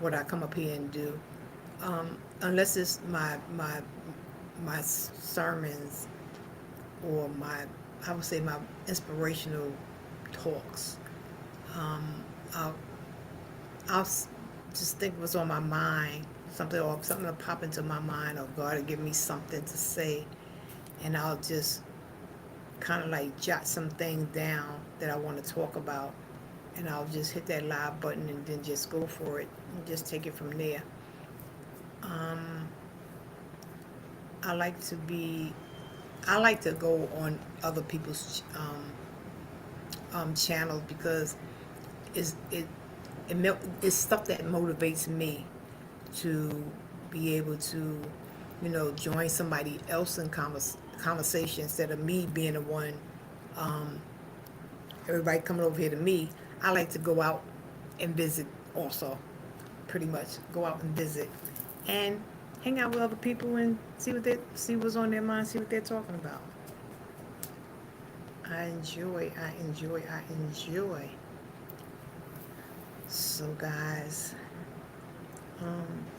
Speaker 1: what I come up here and do, unless it's my sermons or I would say my inspirational talks. Um, I'll I'll just think what's on my mind, something will pop into my mind, or God will give me something to say, and I'll just kind of like jot some things down that I want to talk about, and I'll just hit that live button and then just go for it and just take it from there. Um, I like to be, I like to go on other people's channels because it's it, it's stuff that motivates me to be able to, join somebody else in conversation instead of me being the one. Um, Everybody coming over here to me. I like to go out and visit also, pretty much go out and visit, and hang out with other people and see what's on their mind, see what they're talking about. I enjoy. So guys,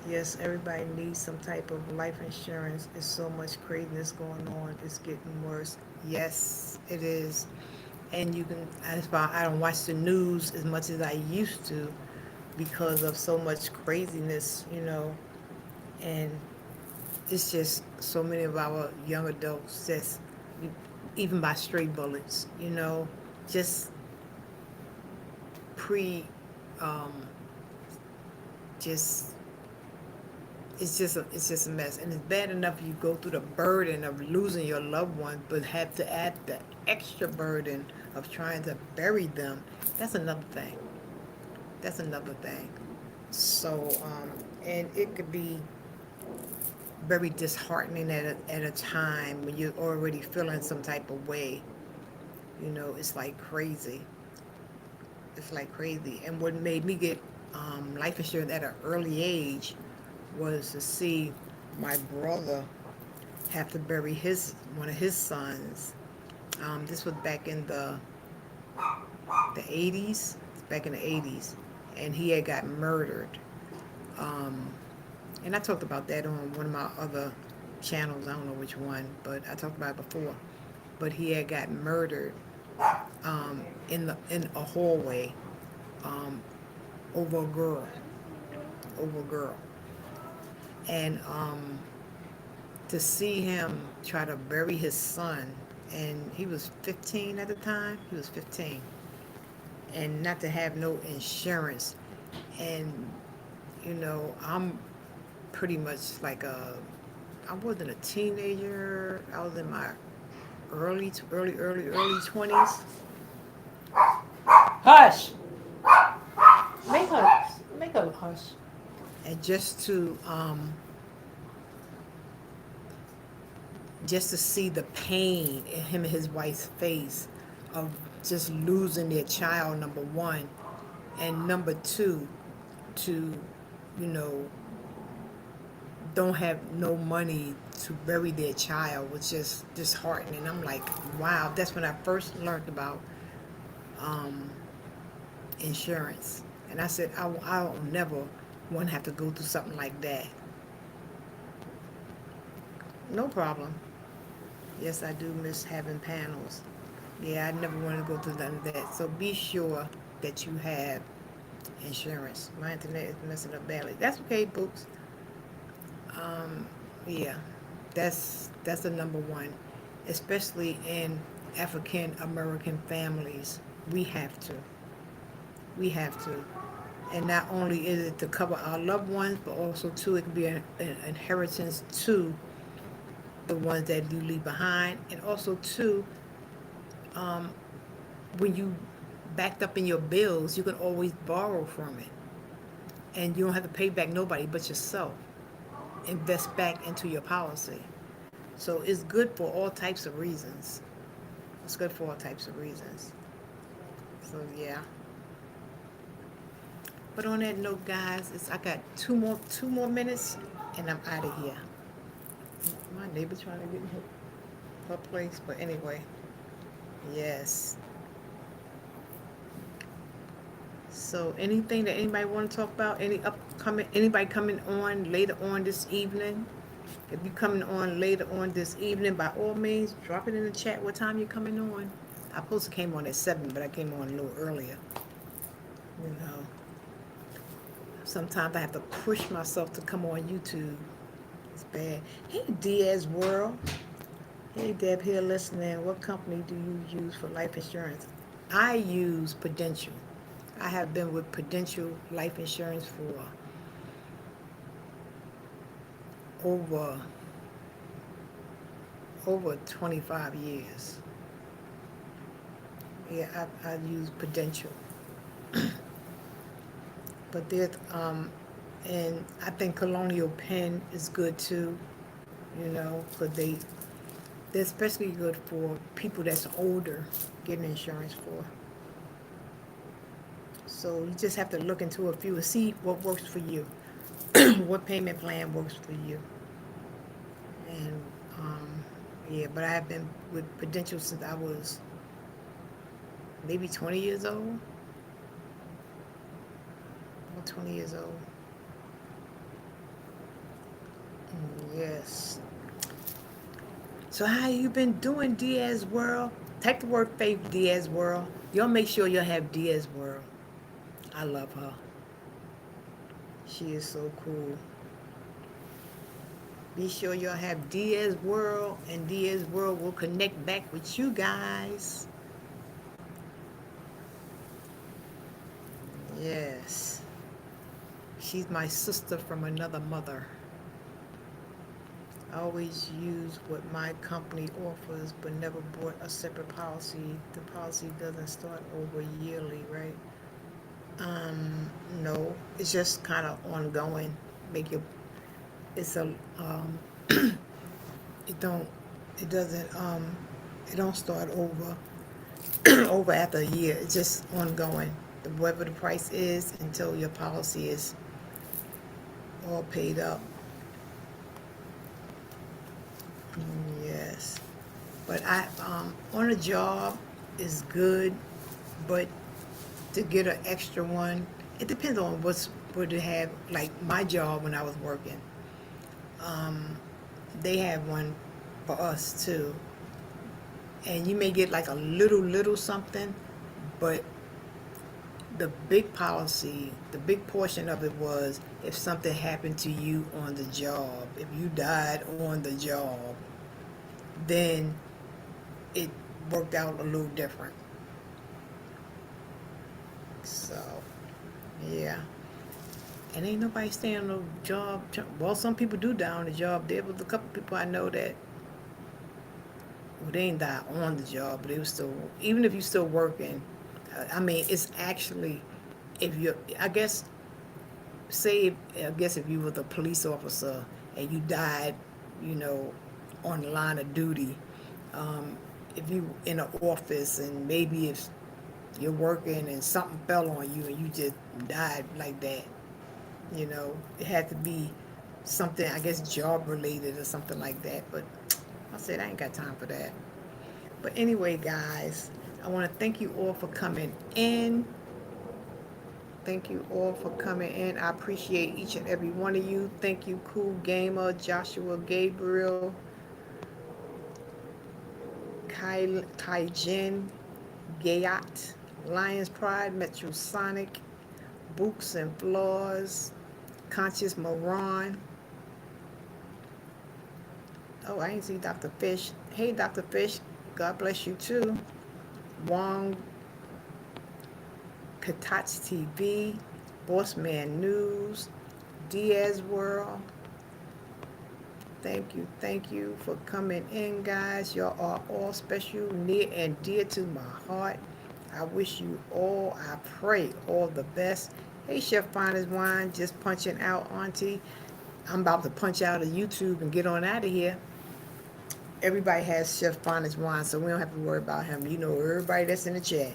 Speaker 1: yes, everybody needs some type of life insurance. There's so much craziness going on. It's getting worse. Yes, it is. And that's why I don't watch the news as much as I used to because of so much craziness, and it's just so many of our young adults just, even by stray bullets, just pre, um, just it's just a mess, and it's bad enough you go through the burden of losing your loved one, but have to add the extra burden of trying to bury them. That's another thing. That's another thing. So, and it could be very disheartening at a time when you're already feeling some type of way. It's like crazy. It's like crazy. And what made me get life insurance at an early age was to see my brother have to bury one of his sons. This was back in the 80s. Back in the 80s, and he had got murdered. Um, and I talked about that on one of my other channels. I don't know which one, but I talked about it before. But he had got murdered in a hallway um, over a girl, over a girl, and to see him try to bury his son, and he was 15 at the time. He was 15, and not to have no insurance, and I'm pretty much like I wasn't a teenager. I was in my early 20s. Hush. Make her hush. And just to see the pain in him and his wife's face of just losing their child, number one, and number two, to you know don't have no money to bury their child, was just disheartening. I'm like, wow. That's when I first learned about um, insurance, and I said, I'll never want to have to go through something like that. No problem. Yes, I do miss having panels. Yeah, I never want to go through none of that. So be sure that you have insurance. My internet is messing up badly. That's okay, folks. Um, yeah, that's the number one, especially in African American families. We have to. We have to. And not only is it to cover our loved ones, but also too, it can be an inheritance to the ones that you leave behind, and also too, um, when you backed up in your bills, you can always borrow from it, and you don't have to pay back nobody but yourself. Invest back into your policy. So it's good for all types of reasons. It's good for all types of reasons. So yeah. But on that note, guys, I got two more minutes, and I'm out of here. My neighbor trying to get in her place, but anyway, yes. So anything that anybody want to talk about? Anybody coming on later on this evening? If you're coming on later on this evening, by all means, drop it in the chat what time you're coming on. I supposed to came on at 7, but I came on a little earlier. You know, sometimes I have to push myself to come on YouTube. It's bad. Hey, Diaz World. Hey, Deb here listening. What company do you use for life insurance? I use Prudential. I have been with Prudential Life Insurance for over 25 years. Yeah, I use Prudential. But there's and I think Colonial Penn is good too. Because they're especially good for people that's older, getting insurance for. So you just have to look into a few and see what works for you, what payment plan works for you. And yeah, but I have been with Prudential since I was maybe 20 years old. I'm 20 years old. Yes. So how you been doing, Diaz World? Type the word faith, Diaz World. Y'all make sure y'all have Diaz World. I love her. She is so cool. Be sure y'all have Diaz World, and Diaz World will connect back with you guys. Yes. She's my sister from another mother. I always use what my company offers, but never bought a separate policy. The policy doesn't start over yearly, right? No. It's just kind of ongoing. It's a, it don't, it doesn't, it don't start over, over after a year. It's just ongoing. Whatever the price is until your policy is all paid up. Yes. But on a job is good, but to get an extra one, it depends on what to have. Like my job when I was working, they have one for us too. And you may get like a little something, but the big policy, the big portion of it was if something happened to you on the job, if you died on the job, then it worked out a little different. So, yeah. And ain't nobody staying on the job. Well, some people do die on the job. There was a couple people I know that, well, they ain't die on the job, but they was still, even if you're still working, I mean, it's actually, if you're, I guess, I guess if you were the police officer and you died, you know, on the line of duty, if you in an office and maybe if you're working and something fell on you and you just died like that, you know, it had to be something, I guess, job related or something like that. But I said I ain't got time for that. But anyway, guys, I want to thank you all for coming in. Thank you all for coming in. I appreciate each and every one of you. Thank you, Cool Gamer, Joshua Gabriel, Kai Jin, Gayat, Lions Pride, Metro Sonic, Books and Flaws, Conscious Moran. Oh, I ain't see Dr. Fish. Hey, Dr. Fish, God bless you too. Wong, Katats TV, Bossman News, Diaz World. Thank you for coming in, guys. Y'all are all special, near and dear to my heart. I wish you all, I pray, all the best. Hey, Chef Finest Wine, just punching out, Auntie. I'm about to punch out of YouTube and get on out of here. Everybody has Chef Finest Wine, so we don't have to worry about him. You know everybody that's in the chat.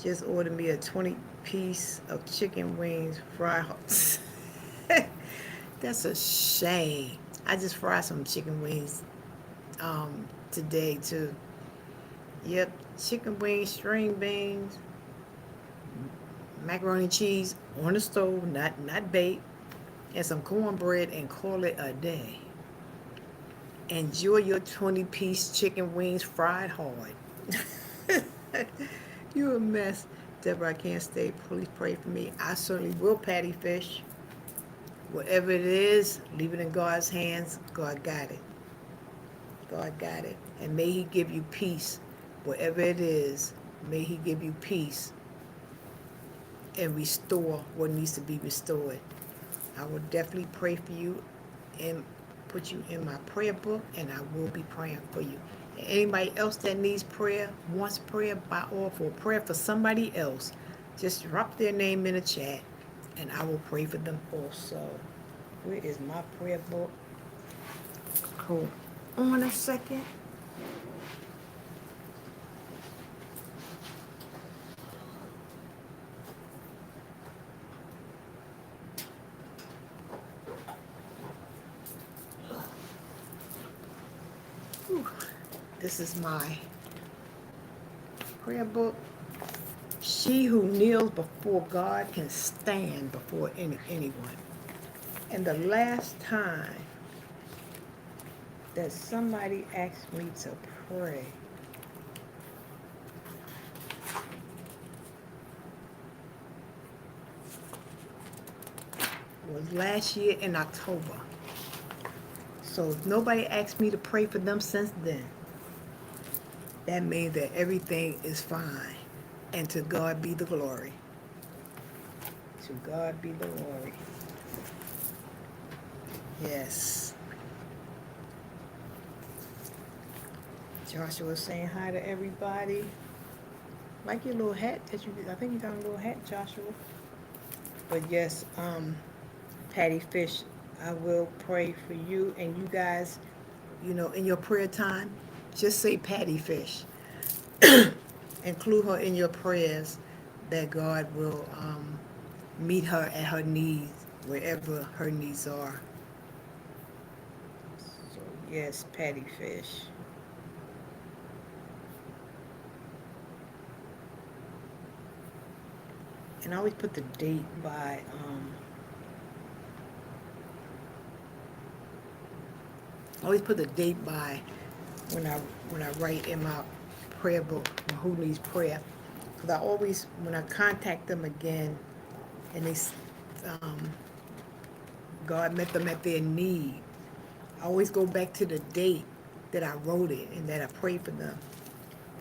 Speaker 1: Just ordered me a 20-piece of chicken wings, fried. That's a shame. I just fried some chicken wings today too. Yep, chicken wings, string beans, macaroni and cheese on the stove, not baked, and some cornbread, and call it a day. Enjoy your 20-piece chicken wings fried hard. You a mess. Deborah, I can't stay. Please pray for me. I certainly will, Patty Fish. Whatever it is, leave it in God's hands. God got it. God got it. And may he give you peace. Whatever it is, may he give you peace and restore what needs to be restored. I will definitely pray for you and put you in my prayer book, and I will be praying for you. And anybody else that needs prayer, wants prayer, or for prayer for somebody else, just drop their name in the chat, and I will pray for them also. Where is my prayer book? Hold on a second. Whew. This is my prayer book. She who kneels before God can stand before anyone. And the last time that somebody asked me to pray was last year in October. So if nobody asked me to pray for them since then, that means that everything is fine. And to God be the glory. To God be the glory. Yes. Joshua saying hi to everybody. Like your little hat that you did. I think you got a little hat, Joshua. But yes, Patty Fish, I will pray for you and you guys, you know, in your prayer time, just say Patty Fish. Include her in your prayers that God will meet her at her needs, wherever her needs are. So yes, Patty Fish. And I always put the date by always put the date by when I write in my prayer book who needs prayer, because I always, when I contact them again and they God met them at their need, I always go back to the date that I wrote it and that I prayed for them,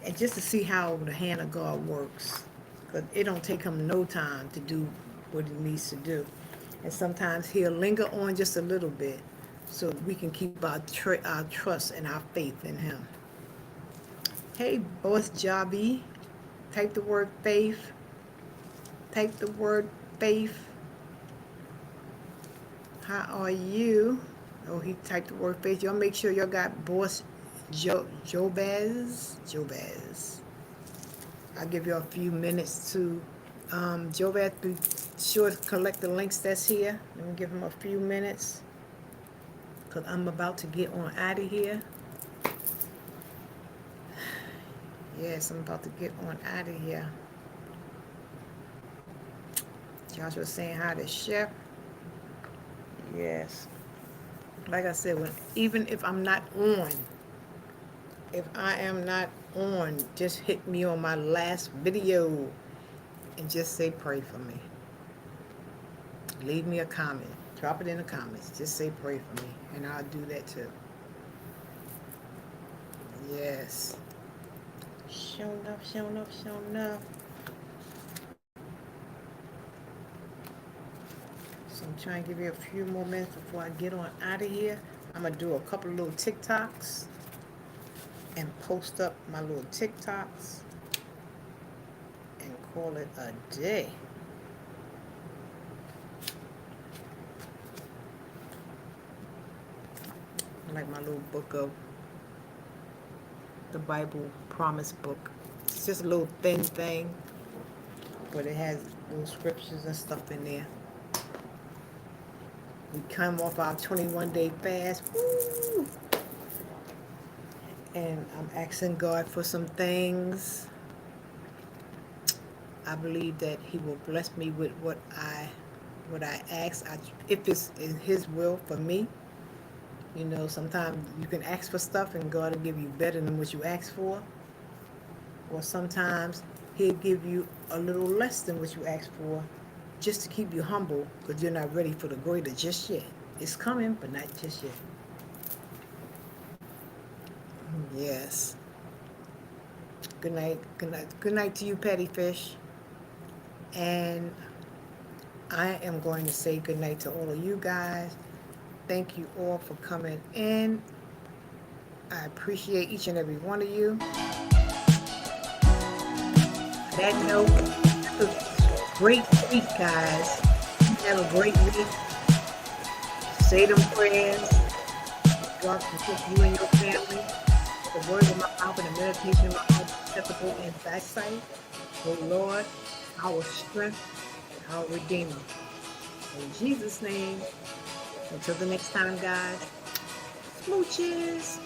Speaker 1: and just to see how the hand of God works, because it don't take him no time to do what he needs to do, and sometimes he'll linger on just a little bit so we can keep our trust and our faith in him. Hey, Boss Jobby, type the word faith. Type the word faith. How are you? Oh, he typed the word faith. Y'all make sure y'all got Boss Jobaz. I'll give you a few minutes to Jobaz, be sure to collect the links that's here. Let me give him a few minutes, because I'm about to get on out of here. Yes, I'm about to get on out of here. Joshua saying hi to Chef. Yes. Like I said, even if I'm not on, if I am not on, just hit me on my last video and just say pray for me. Leave me a comment. Drop it in the comments. Just say pray for me, and I'll do that too. Yes. Showing up. So I'm trying to give you a few more minutes before I get on out of here. I'm going to do a couple of little TikToks and post up my little TikToks and call it a day. I like my little book of the Bible Promise book. It's just a little thin thing, but it has little scriptures and stuff in there. We come off our 21-day fast. Woo! And I'm asking God for some things. I believe that he will bless me with what I ask. If it's in his will for me. You know, sometimes you can ask for stuff and God will give you better than what you ask for. Or sometimes he'll give you a little less than what you asked for, just to keep you humble, because you're not ready for the greater just yet. It's coming, but not just yet. Yes. Good night. Good night to you, Petty Fish. And I am going to say good night to all of you guys. Thank you all for coming in. I appreciate each and every one of you. That note, have a great week, guys. Have a great week. Say them prayers. God protect you and your family. The words of my mouth and the meditation of my heart acceptable and backside. Oh Lord, our strength and our Redeemer. In Jesus' name. Until the next time, guys. Smooches.